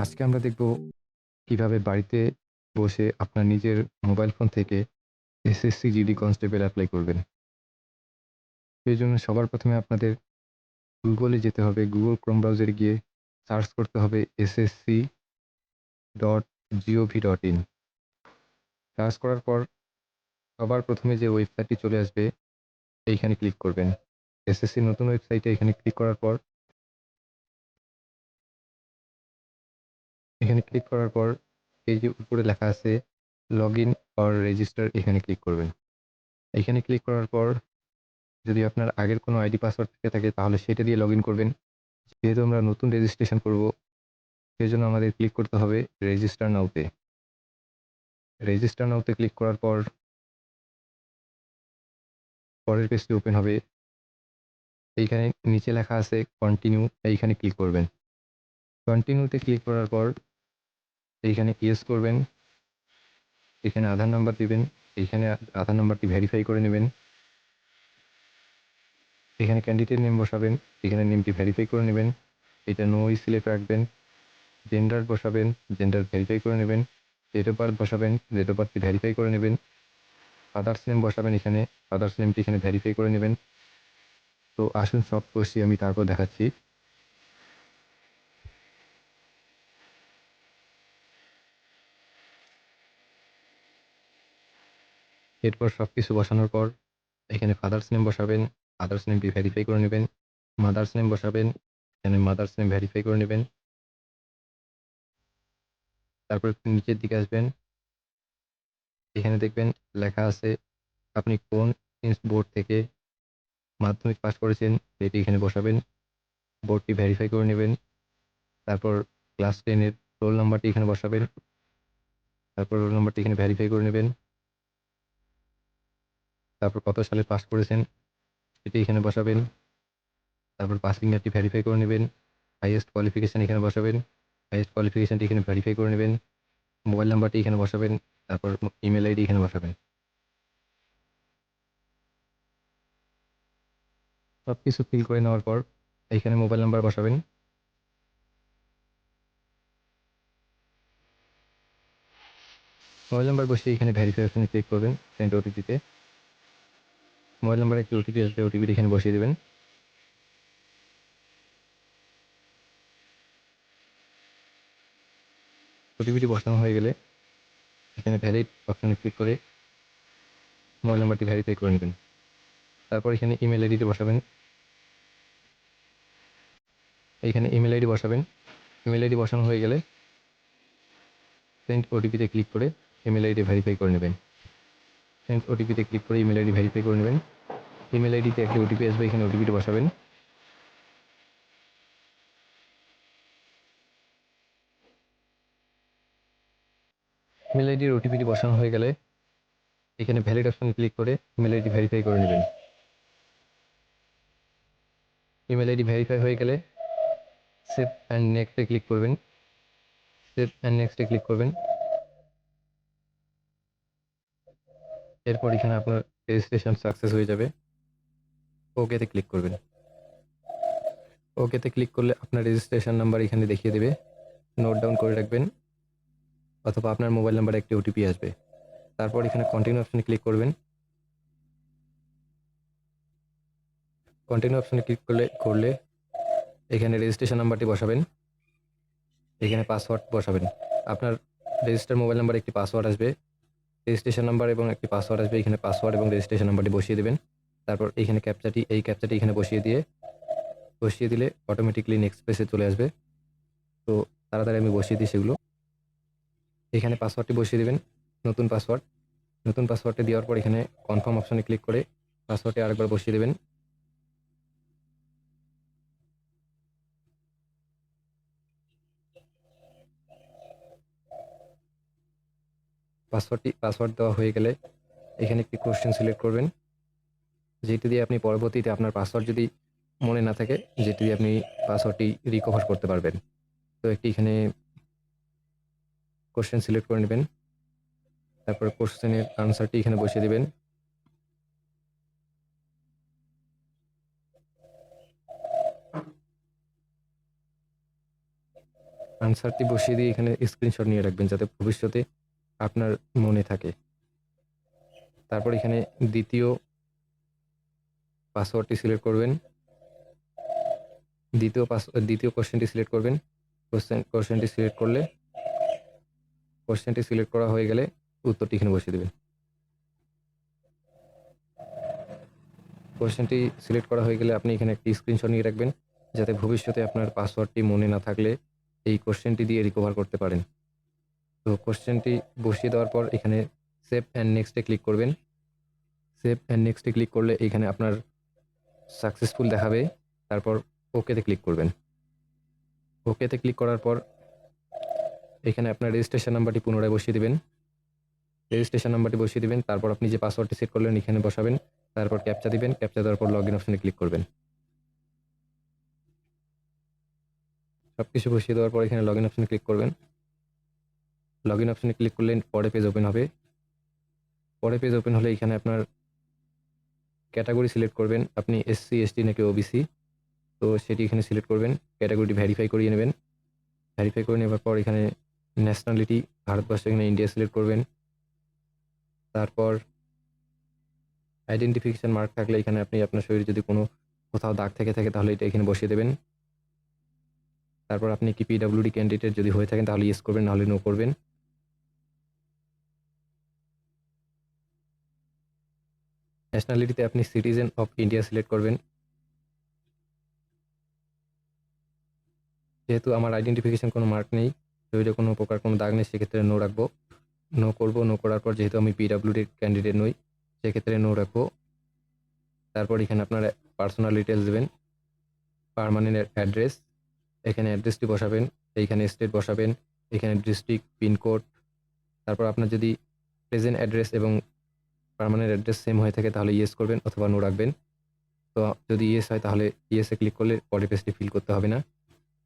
আজকে আমরা দেখব কিভাবে বাড়িতে বসে আপনার নিজের মোবাইল ফোন থেকে এসএসসি জিডি কনস্টেবল এপ্লাই করবেন। সেজন্য সবার প্রথমে আপনাদের গুগলে যেতে হবে। গুগল ক্রোম ব্রাউজারে গিয়ে সার্চ করতে হবে ssc.gov.in। সার্চ করার পর সবার প্রথমে যে ওয়েবসাইটটি চলে আসবে এইখানে ক্লিক করবেন। এসএসসির নতুন ওয়েবসাইটে এখানে ক্লিক করার পর এই যে উপরে লেখা আছে লগইন অর রেজিস্টার, এখানে ক্লিক করবেন। এখানে ক্লিক করার পর যদি আপনার আগের কোনো আইডি পাসওয়ার্ড থেকে থাকে তাহলে সেটা দিয়ে লগইন করবেন। যেহেতু আমরা নতুন রেজিস্ট্রেশন করব সেজন্য আমাদের ক্লিক করতে হবে রেজিস্টার নাওতে। রেজিস্টার নাওতে ক্লিক করার পর পরের পেজটি ওপেন হবে। এইখানে নিচে লেখা আছে কন্টিনিউ, এইখানে ক্লিক করবেন। কন্টিনিউতে ক্লিক করার পর এইখানে ইয়েস করবেন। এখানে আধার নাম্বার দিবেন। এইখানে আধার নাম্বারটি ভেরিফাই করে নেবেন। এখানে ক্যান্ডিডেট নেম বসাবেন। এখানে নেমটি ভেরিফাই করে নেবেন। এটা নো সিলেক্ট রাখবেন। জেন্ডার বসাবেন, জেন্ডার ভেরিফাই করে নেবেন। ডেট অফ বার্থ বসাবেন, ডেট অফ বার্থটি ভেরিফাই করে নেবেন। ফাদার্স নেম বসাবেন, এখানে ফাদার্স নেমটি এখানে ভেরিফাই করে নেবেন। তো আসুন সব করছি আমি তারপর দেখাচ্ছি। এরপর সব কিছু বসানোর পর এখানে ফাদার্স নেম বসাবেন, ফাদার্স নেমটি ভেরিফাই করে নেবেন। মাদার্স নেম বসাবেন, এখানে মাদার্স নেম ভেরিফাই করে নেবেন। তারপর একটু নিচের দিকে আসবেন। এখানে দেখবেন লেখা আছে আপনি কোন বোর্ড থেকে মাধ্যমিক পাস করেছেন সেটি এখানে বসাবেন। বোর্ডটি ভেরিফাই করে নেবেন। তারপর ক্লাস 10 এর রোল নাম্বারটি এখানে বসাবেন। তারপর রোল নাম্বারটি এখানে ভেরিফাই করে নেবেন। তারপর কত সালে পাস করেছেন সেটি এখানে বসাবেন। তারপর পাসিং ইয়ারটি ভেরিফাই করে নেবেন। হাইয়েস্ট কোয়ালিফিকেশন এখানে বসাবেন। হাইয়েস্ট কোয়ালিফিকেশনটি এখানে ভেরিফাই করে নেবেন। মোবাইল নাম্বারটি এখানে বসাবেন। তারপর ইমেল আইডি এখানে বসাবেন। সবকিছু ফিল করে নেওয়ার পর এইখানে মোবাইল নাম্বার বসাবেন। মোবাইল নাম্বার বসিয়ে এখানে ভেরিফাই অপশনে ক্লিক করবেন। সেন্ড ওটিপিতে মোবাইল নাম্বারে একটি ওটিপি আসবে, ওটিপিটি এখানে বসিয়ে দেবেন। ওটিপিটি বসানো হয়ে গেলে এখানে ভ্যালিড অপশনে ক্লিক করে মোবাইল নাম্বারটি ভেরিফাই করে নেবেন। তারপর এখানে ইমেল আইডিটি বসাবেন। এইখানে ইমেল আইডি বসাবেন। ইমেল আইডি বসানো হয়ে গেলে সেন্ড ওটিপিতে ক্লিক করে ইমেল আইডি ভেরিফাই করে নেবেন। সেন্ড ওটিপিতে ক্লিক করে ইমেল আইডি ভেরিফাই করে নেবেন। ইমেল আইডিতে একটি ওটিপি আসবে, এখানে ওটিপিটি বসাবেন। ইমেল আইডির ওটিপিটি বসানো হয়ে গেলে এখানে ভ্যালিড অপশনে ক্লিক করে ইমেল আইডি ভেরিফাই করে নেবেন। ইমেল আইডি ভেরিফাই হয়ে গেলে সেভ অ্যান্ড নেক্সটে ক্লিক করবেন। সেভ অ্যান্ড নেক্সটে ক্লিক করবেন। এরপর এখানে আপনার রেজিস্ট্রেশন সাকসেস হয়ে যাবে। ওকেতে ক্লিক করবেন। ওকেতে ক্লিক করলে আপনার রেজিস্ট্রেশন নাম্বার এখানে দেখিয়ে দেবে। নোট ডাউন করে রাখবেন, অথবা আপনার মোবাইল নাম্বারে একটি ওটিপি আসবে। তারপর এখানে কন্টিনিউ অপশনে ক্লিক করবেন। কন্টিনিউ অপশনে ক্লিক করলে এখানে রেজিস্ট্রেশন নাম্বারটি বসাবেন। এখানে পাসওয়ার্ড বসাবেন। আপনার রেজিস্টার মোবাইল নাম্বারে একটি পাসওয়ার্ড আসবে, রেজিস্ট্রেশন নাম্বার এবং একটি পাসওয়ার্ড আসবে। এখানে পাসওয়ার্ড এবং রেজিস্ট্রেশন নাম্বারটি বসিয়ে দেবেন। তারপর এইখানে ক্যাপচাটি এখানে বসিয়ে দিলে অটোমেটিকলি নেক্সট পেজে চলে আসবে। তো তাড়াতাড়ি আমি বসিয়ে দিই সেগুলো। এখানে পাসওয়ার্ডটি বসিয়ে দেবেন, নতুন পাসওয়ার্ড। নতুন পাসওয়ার্ডটি দেওয়ার পর এখানে কনফার্ম অপশনে ক্লিক করে পাসওয়ার্ডটি আরেকবার বসিয়ে দেবেন। পাসওয়ার্ড দেওয়া হয়ে গেলে এখানে একটি কোশ্চেন সিলেক্ট করবেন, যেটি দিয়ে আপনি পরবর্তীতে আপনার পাসওয়ার্ড যদি মনে না থাকে, যেটি দিয়ে আপনি পাসওয়ার্ডটি রিকভার করতে পারবেন। তো একটি এখানে কোশ্চেন সিলেক্ট করে নেবেন। তারপর কোশ্চেনের আনসারটি এখানে বসিয়ে দেবেন। আনসারটি বসিয়ে দিয়ে এখানে স্ক্রিনশট নিয়ে রাখবেন যাতে ভবিষ্যতে আপনার মনে থাকে। তারপর এখানে দ্বিতীয় পাসওয়ার্ডটি সিলেক্ট করবেন। দ্বিতীয় কোশ্চেনটি সিলেক্ট করবেন। কোশ্চেনটি সিলেক্ট করলে কোশ্চেনটি সিলেক্ট করা হয়ে গেলে উত্তরটি এখানে বসিয়ে দেবেন। কোশ্চেনটি সিলেক্ট করা হয়ে গেলে আপনি এখানে একটি স্ক্রিনশট নিয়ে রাখবেন যাতে ভবিষ্যতে আপনার পাসওয়ার্ডটি মনে না থাকলে এই কোশ্চেনটি দিয়ে রিকভার করতে পারেন। তো কোশ্চেনটি বসিয়ে দেওয়ার পর এখানে সেভ অ্যান্ড নেক্সটে ক্লিক করবেন। সেভ অ্যান্ড নেক্সটে ক্লিক করলে এখানে আপনার সাকসেসফুল দেখাবে। তারপর ওকেতে ক্লিক করবেন। ওকেতে ক্লিক করার পর এখানে আপনার রেজিস্ট্রেশন নাম্বারটি পুনরায় বসিয়ে দেবেন। রেজিস্ট্রেশন নাম্বারটি বসিয়ে দিবেন। তারপর আপনি যে পাসওয়ার্ডটি সেট করলেন এখানে বসাবেন। তারপর ক্যাপচা দিবেন। ক্যাপচা দেওয়ার পর লগইন অপশনে ক্লিক করবেন। সবকিছু বসিয়ে দেওয়ার পর এখানে লগইন অপশনে ক্লিক করবেন। লগইন অপশনে ক্লিক করলে পরে পেজ ওপেন হবে। পরে পেজ ওপেন হলে এখানে আপনার ক্যাটাগরি সিলেক্ট করবেন। আপনি এসসি, এসটি নাকি ওবিসি, তো সেটি এখানে সিলেক্ট করবেন। ক্যাটাগরিটি ভেরিফাই করিয়ে নেবেন। ভেরিফাই করে নেওয়ার পর এখানে ন্যাশনালিটি ভারতবর্ষ, এখানে ইন্ডিয়া সিলেক্ট করবেন। তারপর আইডেন্টিফিকেশন মার্ক থাকলে এখানে আপনি আপনার শরীরে যদি কোনো কোথাও দাগ থেকে থাকে তাহলে এটা এখানে বসিয়ে দেবেন। তারপর আপনি কি পিডব্লিউডি ক্যান্ডিডেট যদি হয়ে থাকেন তাহলে ইয়েস করবেন, নাহলে নো করবেন। ন্যাশনালিটিতে আপনি সিটিজেন অফ ইন্ডিয়া সিলেক্ট করবেন। যেহেতু আমার আইডেন্টিফিকেশন কোনো মার্ক নেই, শরীরে কোনো প্রকার কোনো দাগ নেই, সেক্ষেত্রে নো রাখবো। নো করবো। নো করার পর যেহেতু আমি পিডব্লিউডি ক্যান্ডিডেট নই, সেক্ষেত্রে নো রাখবো। তারপর এখানে আপনার পার্সোনাল ডিটেলস দেবেন। পার্মানেন্ট অ্যাড্রেস, এখানে অ্যাড্রেসটি বসাবেন। এইখানে স্টেট বসাবেন। এখানে ডিস্ট্রিক্ট, পিনকোড। তারপর আপনার যদি প্রেজেন্ট অ্যাড্রেস এবং পার্মানেন্ট অ্যাড্রেস সেম হয়ে থাকে তাহলে ইয়েস করবেন অথবা নো রাখবেন। তো যদি ইয়েস হয় তাহলে ইয়েসে ক্লিক করলে পরের পেজটি ফিল করতে হবে না।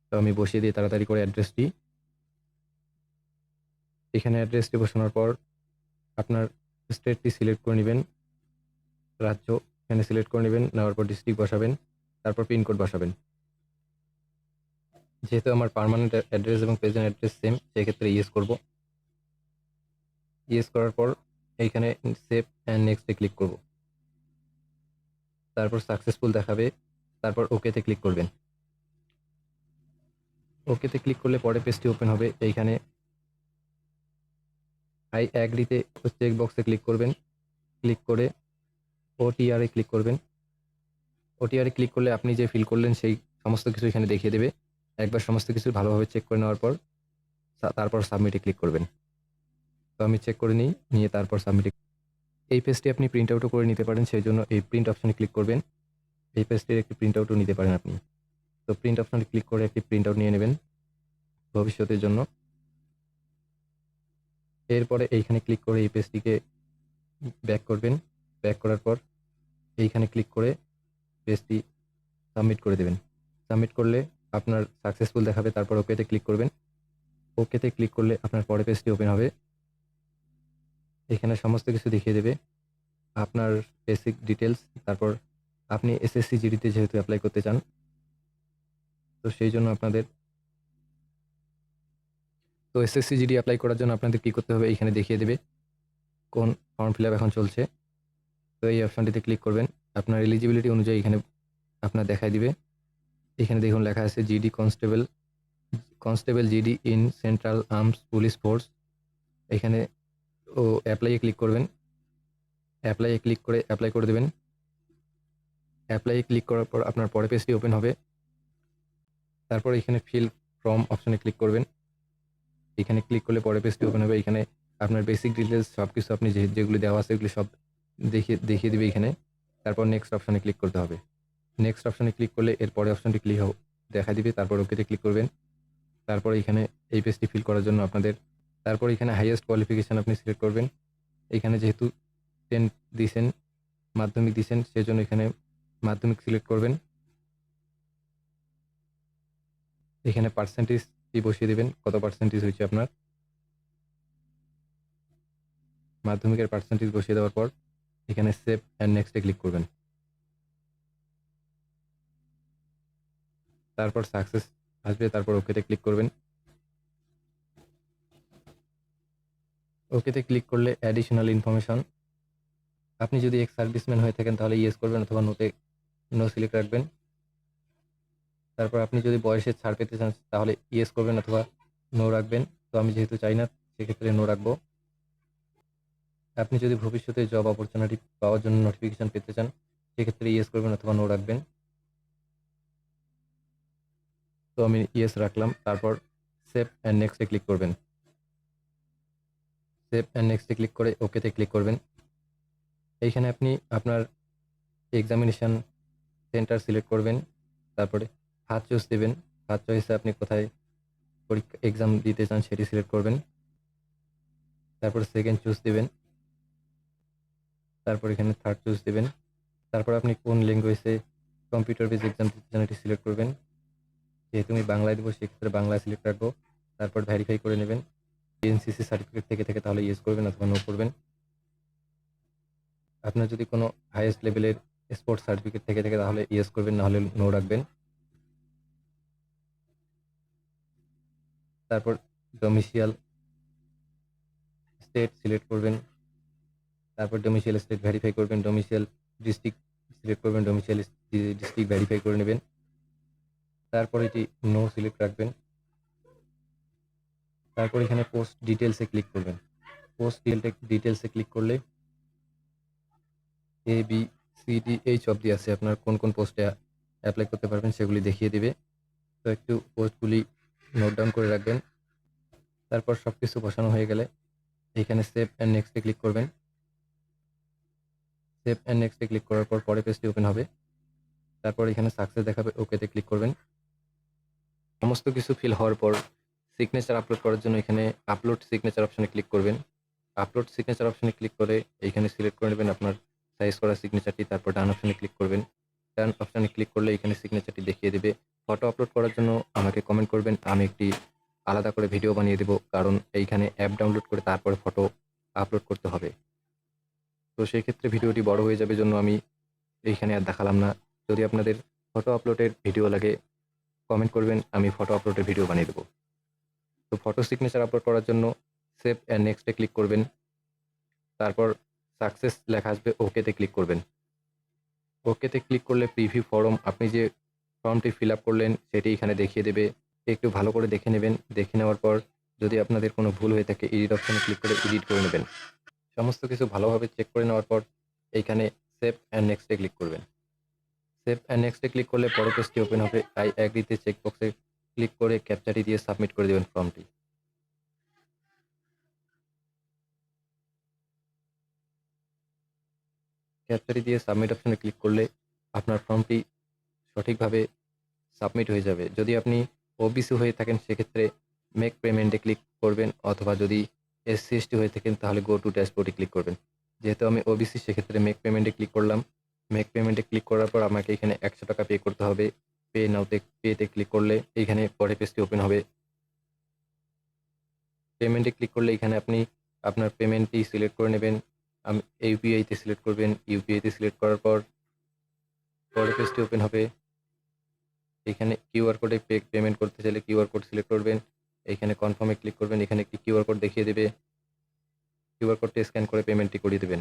তো আমি বসিয়ে দিই তাড়াতাড়ি করে অ্যাড্রেসটি। এখানে অ্যাড্রেসটি বসানোর পর আপনার স্টেটটি সিলেক্ট করে নেবেন। রাজ্য এখানে সিলেক্ট করে নেবেন। নেওয়ার পর ডিস্ট্রিক্ট বসাবেন। তারপর পিনকোড বসাবেন। যেহেতু আমার পার্মানেন্ট অ্যাড্রেস এবং প্রেজেন্ট অ্যাড্রেস সেম, সেক্ষেত্রে ইয়েস করব। ইয়েস করার পর এইখানে সেভ অ্যান্ড নেক্সটে ক্লিক করব। তারপর সাকসেসফুল দেখাবে। তারপর ওকেতে ক্লিক করবেন। ওকেতে ক্লিক করলে পরে পেজটি ওপেন হবে। এইখানে আই অ্যাগ্রিতে চেক বক্সে ক্লিক করবেন। ক্লিক করে ওটিআরে ক্লিক করবেন। ওটিআরে ক্লিক করলে আপনি যে ফিল করলেন সেই সমস্ত কিছু এখানে দেখিয়ে দেবে। একবার সমস্ত কিছু ভালোভাবে চেক করে নেওয়ার পর তারপর সাবমিটে ক্লিক করবেন। তো আমি চেক করে নিয়ে তারপর সাবমিটে। এই পেজটি আপনি প্রিন্ট আউটও করে নিতে পারেন, সেই জন্য এই প্রিন্ট অপশনে ক্লিক করবেন। এই পেজটির একটি প্রিন্ট আউটও নিতে পারেন আপনি। তো প্রিন্ট অপশনে ক্লিক করে একটি প্রিন্ট আউট নিয়ে নেবেন ভবিষ্যতের জন্য। এরপরে এইখানে ক্লিক করে এই পেজটিকে ব্যাক করবেন। ব্যাক করার পর এইখানে ক্লিক করে পেজটি সাবমিট করে দেবেন। সাবমিট করলে আপনার সাকসেসফুল দেখাবে। তারপর ওকেতে ক্লিক করবেন। ওকেতে ক্লিক করলে আপনার পরের পেজটি ওপেন হবে। এখানে সমস্ত কিছু দেখিয়ে দেবে, আপনার বেসিক ডিটেলস। তারপর আপনি এসএসসি জিডিতে যেহেতু অ্যাপ্লাই করতে চান, তো সেই জন্য এসএসসি জিডি অ্যাপ্লাই করার জন্য আপনাদের কী করতে হবে এইখানে দেখিয়ে দেবে কোন ফর্ম ফিল আপ এখন চলছে। তো এই অপশনটিতে ক্লিক করবেন। আপনার এলিজিবিলিটি অনুযায়ী এখানে আপনার দেখায় দিবে। এখানে দেখুন লেখা আছে GD constable GD in central arms police force. এখানে অ্যাপ্লাইয়ে ক্লিক করবেন। অ্যাপ্লাইয়ে ক্লিক করে অ্যাপ্লাই করে দেবেন। অ্যাপ্লাইয়ে ক্লিক করার পর আপনার পরের পেজটি ওপেন হবে। তারপর এখানে ফিল ফর্ম অপশনে ক্লিক করবেন। এখানে ক্লিক করলে পরের পেজটি ওপেন হবে। এখানে আপনার বেসিক ডিটেলস সব কিছু আপনি যেগুলি দেওয়া আছে এগুলি সব দেখিয়ে দিবে এখানে। তারপর নেক্সট অপশনে ক্লিক করতে হবে। নেক্সট অপশনে ক্লিক করলে এর পরের অপশনটি দেখা দিবে। তারপর ওকেতে ক্লিক করবেন। তারপর এখানে এই পেজটি ফিল করার জন্য তারপর এখানে হাইয়েস্ট কোয়ালিফিকেশান আপনি সিলেক্ট করবেন। এখানে যেহেতু 10 দিয়েছেন, মাধ্যমিক দিয়েছেন, সেজন্য এখানে মাধ্যমিক সিলেক্ট করবেন। এখানে পার্সেন্টেজটি বসিয়ে দেবেন, কত পার্সেন্টেজ হয়েছে আপনার। মাধ্যমিকের পার্সেন্টেজ বসিয়ে দেওয়ার পর এখানে সেভ অ্যান্ড নেক্সটে ক্লিক করবেন। তারপর সাকসেস আসবে। তারপর ওকেতে ক্লিক করবেন। ওকেতে ক্লিক করলে অ্যাডিশনাল ইনফরমেশন, আপনি যদি এক্স সার্ভিসম্যান হয়ে থাকেন তাহলে ইয়েস করবেন অথবা নো সিলেক্ট রাখবেন। তারপর আপনি যদি বয়সে ছাড় পেতে চান তাহলে ইয়েস করবেন অথবা নো রাখবেন। তো আমি যেহেতু চাই না সেক্ষেত্রে নো রাখবো। আপনি যদি ভবিষ্যতে জব অপরচুনিটি পাওয়ার জন্য নোটিফিকেশন পেতে চান সেক্ষেত্রে ইয়েস করবেন অথবা নো রাখবেন। তো আমি ইয়েস রাখলাম। তারপর সেভ অ্যান্ড নেক্সটে ক্লিক করবেন। সেভ অ্যান্ড নেক্সটে ক্লিক করে ওকেতে ক্লিক করবেন। এইখানে আপনি আপনার এক্সামিনেশান সেন্টার সিলেক্ট করবেন। তারপরে ফার্স্ট চয়েস দেবেন। ফার্স্ট চয়েসে আপনি কোথায় পরীক্ষা এক্সাম দিতে চান সেটি সিলেক্ট করবেন। তারপর সেকেন্ড চুজ দেবেন। তারপর এখানে থার্ড চুজ দেবেন। তারপর আপনি কোন ল্যাঙ্গুয়েজে কম্পিউটার বেস এক্সাম দিতে চান এটি সিলেক্ট করবেন। যেহেতু আমি বাংলায় দেবো সেক্ষেত্রে বাংলায় সিলেক্ট রাখবো। তারপর ভেরিফাই করে নেবেন। এনসিসি সার্টিফিকেট থেকে থাকে তাহলে ইয়েস করবেন অথবা নো করবেন। আপনার যদি কোনো হাইয়েস্ট লেভেলের স্পোর্টস সার্টিফিকেট থেকে থাকে তাহলে ইয়েস করবেন, নাহলে নো রাখবেন। তারপর ডোমিসিয়াল স্টেট সিলেক্ট করবেন। তারপর ডোমিসিয়াল স্টেট ভেরিফাই করবেন। ডোমিসিয়াল ডিস্ট্রিক্ট সিলেক্ট করবেন। ডোমিসিয়াল ডিস্ট্রিক্ট ভেরিফাই করে নেবেন। তারপর এটি নো সিলেক্ট রাখবেন। তারপর এখানে পোস্ট ডিটেলসে ক্লিক করবেন। পোস্ট ডিটেলসে ক্লিক করলে A B C D H অবধি আছে আপনার কোন কোন পোস্টে অ্যাপ্লাই করতে পারবেন সেগুলি দেখিয়ে দিবে। তো একটু পোস্টগুলি নোট ডাউন করে রাখবেন। তারপর সব কিছু বসানো হয়ে গেলে এখানে সেভ অ্যান্ড নেক্সটে ক্লিক করবেন। সেভ অ্যান্ড নেক্সটে ক্লিক করার পর পরে পেজটি ওপেন হবে। তারপর এখানে সাকসেস দেখাবে, ওকেতে ক্লিক করবেন। সমস্ত কিছু ফিল হওয়ার পর সিগনেচার আপলোড করার জন্য এখানে আপলোড সিগনেচার অপশনে ক্লিক করবেন। আপলোড সিগনেচার অপশনে ক্লিক করে এইখানে সিলেক্ট করে নেবেন আপনার সাইজ করা সিগনেচারটি। তারপর ডান অপশনে ক্লিক করবেন। ডান অপশনে ক্লিক করলে এখানে সিগনেচারটি দেখিয়ে দেবে। ফটো আপলোড করার জন্য আমাকে কমেন্ট করবেন, আমি একটি আলাদা করে ভিডিও বানিয়ে দেবো, কারণ এইখানে অ্যাপ ডাউনলোড করে তারপরে ফটো আপলোড করতে হবে। তো সেই ক্ষেত্রে ভিডিওটি বড় হয়ে যাবে, জন্য আমি এইখানে আর দেখালাম না। যদি আপনাদের ফটো আপলোডের ভিডিও লাগে কমেন্ট করবেন, আমি ফটো আপলোডের ভিডিও বানিয়ে দেবো। তো ফটো সিগনেচার আপলোড করার জন্য সেভ অ্যান্ড নেক্সটে ক্লিক করবেন। তারপর সাকসেস লেখা আসবে, ওকেতে ক্লিক করবেন। ওকেতে ক্লিক করলে প্রিভিউ ফর্ম, আপনি যে ফর্মটি ফিল আপ করলেন সেটি এখানে দেখিয়ে দেবে। একটু ভালো করে দেখে নেবেন। দেখে নেওয়ার পর যদি আপনাদের কোনো ভুল হয়ে থাকে এডিট অপশনে ক্লিক করে এডিট করে নেবেন। সমস্ত কিছু ভালোভাবে চেক করে নেওয়ার পর এইখানে সেভ অ্যান্ড নেক্সটে ক্লিক করবেন। সেভ অ্যান্ড নেক্সটে ক্লিক করলে পরের পেজটি ওপেন হবে। আই অ্যাগ্রিতে চেকবক্সে ক্লিক করে ক্যাপচাটি দিয়ে সাবমিট করে দেবেন ফর্মটি। ক্যাপচাটি দিয়ে সাবমিট অপশনে ক্লিক করলে আপনার ফর্মটি সঠিকভাবে সাবমিট হয়ে যাবে। যদি আপনি ওবিসি হয়ে থাকেন সেক্ষেত্রে মেক পেমেন্টে ক্লিক করবেন, অথবা যদি এসসি এসটি হয়ে থাকেন তাহলে গো টু ড্যাশবোর্ডে ক্লিক করবেন। যেহেতু আমি ওবিসি সেক্ষেত্রে মেক পেমেন্টে ক্লিক করলাম। মেক পেমেন্টে ক্লিক করার পর আমাকে এখানে 100 টাকা পে করতে হবে। পেতে ক্লিক করলে এইখানে পরের পেজটি ওপেন হবে। পেমেন্টে ক্লিক করলে এখানে আপনি আপনার পেমেন্টটি সিলেক্ট করে নেবেন। আমি ইউপিআইতে সিলেক্ট করবেন। ইউপিআইতে সিলেক্ট করার পর পরের পেজটি ওপেন হবে। এখানে কিউআর কোডে পেমেন্ট করতে চাইলে কিউআর কোড সিলেক্ট করবেন। এখানে কনফার্মে ক্লিক করবেন। এখানে একটি কিউআর কোড দেখিয়ে দেবে। কিউআর কোডটি স্ক্যান করে পেমেন্টটি করিয়ে দেবেন।